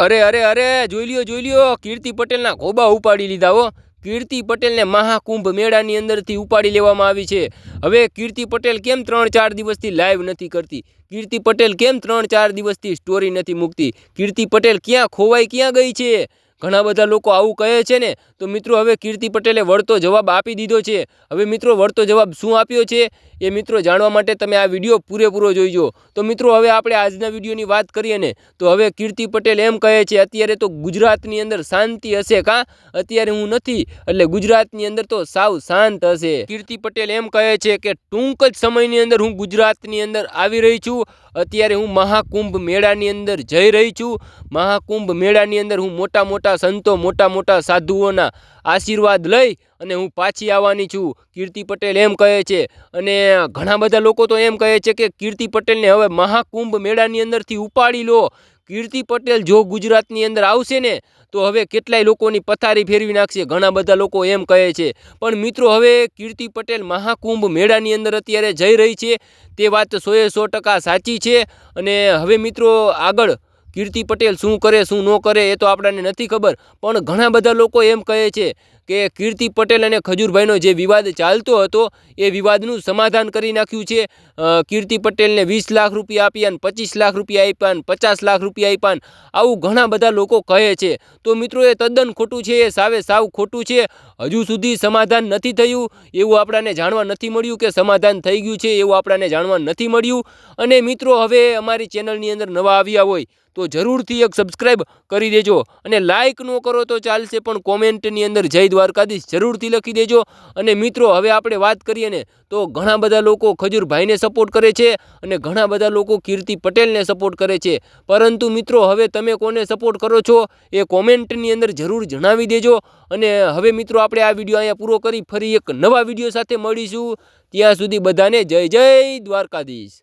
અરે જોઈ લ્યો કીર્તિ પટેલના ખોબા ઉપાડી લીધા હો। કીર્તિ પટેલને મહાકુંભ મેળાની અંદરથી ઉપાડી લેવામાં આવી છે। હવે કીર્તિ પટેલ કેમ 3-4 દિવસથી લાઈવ નથી કરતી? કીર્તિ પટેલ કેમ 3-4 દિવસથી સ્ટોરી નથી મૂકતી? કીર્તિ પટેલ ક્યાં ખોવાઈ ક્યાં ગઈ છે? ઘણા બધા લોકો આવું કહે છે ને। તો મિત્રો હવે કીર્તિ પટેલે વળતો જવાબ આપી દીધો છે। હવે મિત્રો વળતો જવાબ શું આપ્યો છે એ મિત્રો જાણવા માટે તમે આ વિડીયો પૂરેપૂરો જોઈજો। તો મિત્રો હવે આપણે આજના વિડીયોની વાત કરીએ ને તો હવે કીર્તિ પટેલ એમ કહે છે અત્યારે તો ગુજરાતની અંદર શાંતિ હશે કાં? અત્યારે હું નથી એટલે ગુજરાતની અંદર તો સાવ શાંત હશે। કીર્તિ પટેલ એમ કહે છે કે ટૂંક જ સમયની અંદર હું ગુજરાતની અંદર આવી રહી છું। અત્યારે હું મહાકુંભ મેળાની અંદર જઈ રહી છું। મહાકુંભ મેળાની અંદર હું મોટા મોટા સંતો મોટા સાધુઓના આશીર્વાદ લઈ અને હું પાછી આવવાની છું। કીર્તિ પટેલ એમ કહે છે અને ઘણા બધા લોકો તો એમ કહે છે કે કીર્તિ પટેલને હવે મહાકુંભ મેળાની અંદરથી ઉપાડી લો। કીર્તિ પટેલ જો ગુજરાતની અંદર આવશે ને તો હવે કેટલાય લોકોની પથારી ફેરવી નાખશે। ઘણા બધા લોકો એમ કહે છે પણ મિત્રો હવે કીર્તિ પટેલ મહાકુંભ મેળાની અંદર અત્યારે જઈ રહી છે તે વાત 100% સાચી છે। અને હવે મિત્રો આગળ કીર્તિ પટેલ શું કરે શું ન કરે એ તો આપણને નથી ખબર પણ ઘણા બધા લોકો એમ કહે છે કે કીર્તિ પટેલ અને ખજૂરભાઈનો જે વિવાદ ચાલતો હતો એ વિવાદનું સમાધાન કરી નાખ્યું છે। કીર્તિ પટેલને 20 લાખ રૂપિયા આપ્યા અને 25 લાખ રૂપિયા આપ્યા અને 50 લાખ રૂપિયા આપ્યા આવું ઘણા બધા લોકો કહે છે। તો મિત્રો એ તદ્દન ખોટું છે, એ સાવ ખોટું છે। હજુ સુધી સમાધાન નથી થયું એવું આપણને જાણવા નથી મળ્યું કે સમાધાન થઈ ગયું છે એવું આપણને જાણવા નથી મળ્યું। અને મિત્રો હવે અમારી ચેનલની અંદર નવા આવ્યા હોય તો જરૂરથી એક સબસ્ક્રાઈબ કરી દેજો અને લાઇક ન કરો તો ચાલશે પણ કોમેન્ટની અંદર જય દ્વારકાધીશ જરૂરથી લખી દેજો। અને મિત્રો હવે આપણે વાત કરીએ ને તો ઘણા બધા લોકો ખજૂરભાઈને સપોર્ટ કરે છે અને ઘણા બધા લોકો કીર્તિ પટેલને સપોર્ટ કરે છે પરંતુ મિત્રો હવે તમે કોને સપોર્ટ કરો છો એ કોમેન્ટની અંદર જરૂર જણાવી દેજો। અને હવે મિત્રો આપણે આ વિડીયો અહીંયા પૂરો કરી ફરી એક નવા વિડીયો સાથે મળીશું। ત્યાં સુધી બધાને જય દ્વારકાધીશ।